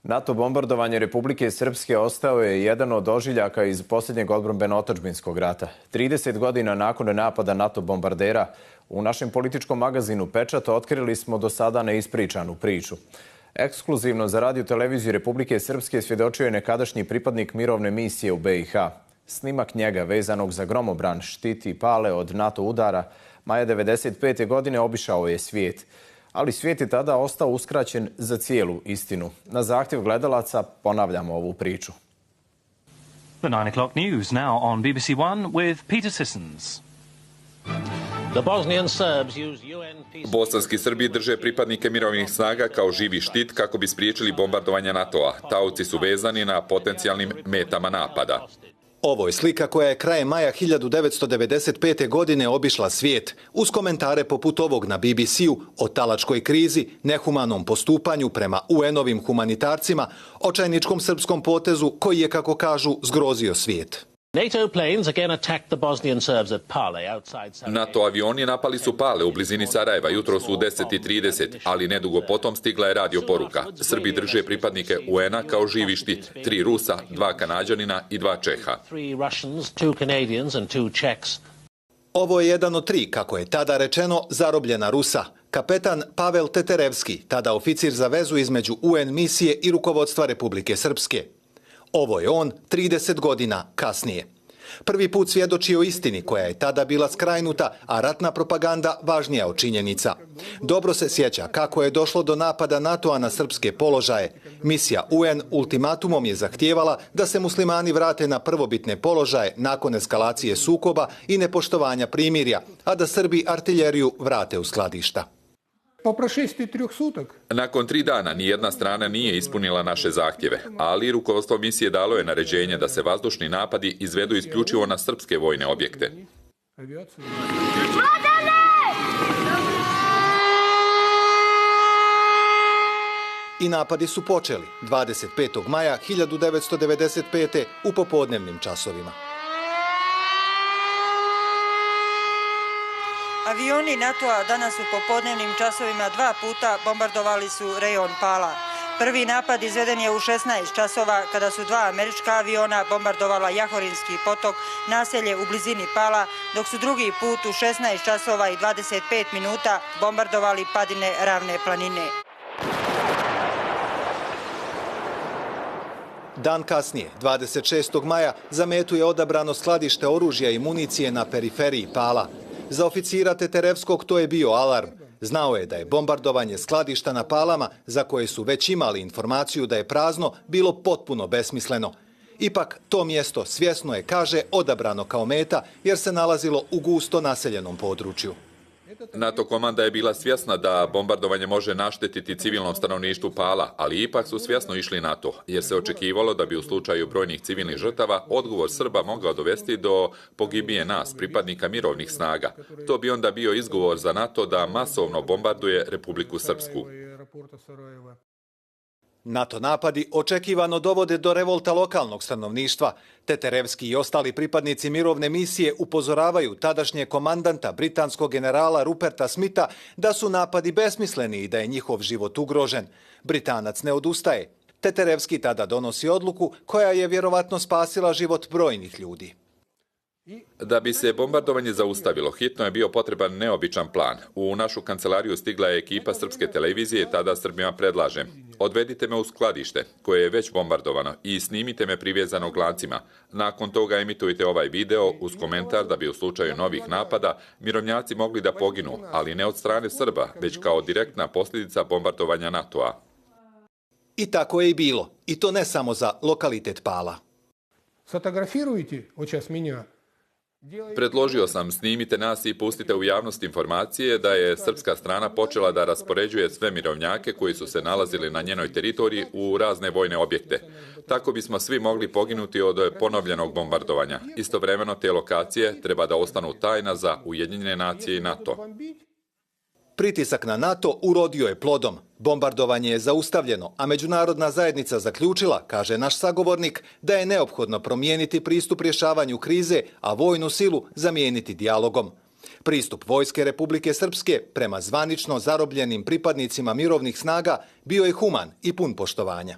NATO bombardovanje Republike Srpske ostao je jedan od ožiljaka iz posljednjeg odbrambeno-otadžbinskog rata. 30 godina nakon napada NATO bombardera u našem političkom magazinu Pečat otkrili smo do sada neispričanu priču. Ekskluzivno za radio televiziju Republike Srpske svjedočio je nekadašnji pripadnik mirovne misije u BiH. Snimak njega vezanog za gromobran štiti Pale od NATO udara maja 1995. godine obišao je svijet. Ali svijet je tada ostao uskraćen za cijelu istinu. Na zahtjev gledalaca ponavljamo ovu priču. The 9 o'clock news now on BBC One with Peter Sissons. Bosanski Srbi drže pripadnike mirovnih snaga kao živi štit kako bi spriječili bombardovanje NATO-a. Taoci su vezani na potencijalnim metama napada. Ovo je slika koja je krajem maja 1995. godine obišla svijet, uz komentare poput ovog na BBC-u o talačkoj krizi, nehumanom postupanju prema UN-ovim humanitarcima, očajničkom srpskom potezu koji je, kako kažu, zgrozio svijet. NATO avioni napali su Pale u blizini Sarajeva jutros u 10:30, ali nedugo potom stigla je radio poruka. Srbi drže pripadnike UN-a kao živi štit. 3 Rusa, 2 Kanađanina i 2 Čeha. Ovo je jedan od 3, kako je tada rečeno, zarobljena Rusa. Kapetan Pavel Teterevski, tada oficir za vezu između UN misije i rukovodstva Republike Srpske. Ovo je on 30 godina kasnije. Prvi put svjedoči o istini koja je tada bila skrajnuta, a ratna propaganda važnija od činjenica. Dobro se sjeća kako je došlo do napada NATO-a na srpske položaje. Misija UN ultimatumom je zahtijevala da se muslimani vrate na prvobitne položaje nakon eskalacije sukoba i nepoštovanja primirja, a da Srbi artiljeriju vrate u skladišta. Nakon 3 dana nijedna strana nije ispunila naše zahtjeve, ali rukovodstvo misije dalo je naređenje da se vazdušni napadi izvedu isključivo na srpske vojne objekte. I napadi su počeli 25. maja 1995. u popodnevnim časovima. Avioni NATO-a danas u popodnevnim časovima 2 puta bombardovali su rejon Pala. Prvi napad izveden je u 16 časova kada su 2 američka aviona bombardovala Jahorinski potok, naselje u blizini Pala, dok su drugi put u 16 časova i 25 minuta bombardovali padine Ravne planine. Dan kasnije, 26. maja, za metu je odabrano skladište oružja i municije na periferiji Pala. Za oficira Teterevskog to je bio alarm. Znao je da je bombardovanje skladišta na Palama, za koje su već imali informaciju da je prazno, bilo potpuno besmisleno. Ipak, to mjesto svjesno je, kaže, odabrano kao meta jer se nalazilo u gusto naseljenom području. NATO komanda je bila svjesna da bombardovanje može naštetiti civilnom stanovništvu Pala, ali ipak su svjesno išli na to, jer se očekivalo da bi u slučaju brojnih civilnih žrtava odgovor Srba mogao dovesti do pogibije nas, pripadnika mirovnih snaga. To bi onda bio izgovor za NATO da masovno bombarduje Republiku Srpsku. NATO napadi očekivano dovode do revolta lokalnog stanovništva. Teterevski i ostali pripadnici mirovne misije upozoravaju tadašnje komandanta britanskog generala Ruperta Smitha da su napadi besmisleni i da je njihov život ugrožen. Britanac ne odustaje. Teterevski tada donosi odluku koja je vjerovatno spasila život brojnih ljudi. Da bi se bombardovanje zaustavilo, hitno je bio potreban neobičan plan. U našu kancelariju stigla je ekipa srpske televizije, tada Srbima predlažem: odvedite me u skladište, koje je već bombardovano, i snimite me privezanog lancima. Nakon toga emitujte ovaj video uz komentar da bi u slučaju novih napada mirovnjaci mogli da poginu, ali ne od strane Srba, već kao direktna posljedica bombardovanja NATO-a. I tako je i bilo. I to ne samo za lokalitet Pala. Fotografirujte očas minja. Predložio sam: snimite nas i pustite u javnost informacije da je srpska strana počela da raspoređuje sve mirovnjake koji su se nalazili na njenoj teritoriji u razne vojne objekte. Tako bismo svi mogli poginuti od ponovljenog bombardovanja. Istovremeno te lokacije treba da ostanu tajna za Ujedinjene nacije i NATO. Pritisak na NATO urodio je plodom. Bombardovanje je zaustavljeno, a međunarodna zajednica zaključila, kaže naš sagovornik, da je neophodno promijeniti pristup rješavanju krize, a vojnu silu zamijeniti dijalogom. Pristup Vojske Republike Srpske prema zvanično zarobljenim pripadnicima mirovnih snaga bio je human i pun poštovanja.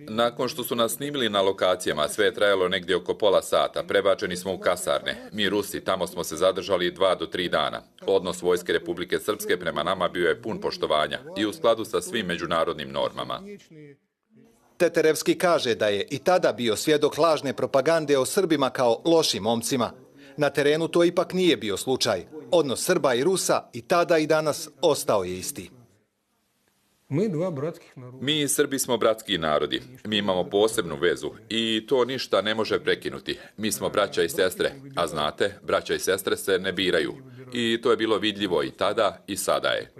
Nakon što su nas snimili na lokacijama, sve je trajalo negdje oko pola sata. Prebačeni smo u kasarne. Mi Rusi, tamo smo se zadržali 2 do 3 dana. Odnos Vojske Republike Srpske prema nama bio je pun poštovanja i u skladu sa svim međunarodnim normama. Teterevski kaže da je i tada bio svjedok lažne propagande o Srbima kao lošim momcima. Na terenu to ipak nije bio slučaj. Odnos Srba i Rusa i tada i danas ostao je isti. Mi Srbi smo bratski narodi. Mi imamo posebnu vezu i to ništa ne može prekinuti. Mi smo braća i sestre, a znate, braća i sestre se ne biraju. I to je bilo vidljivo i tada i sada je.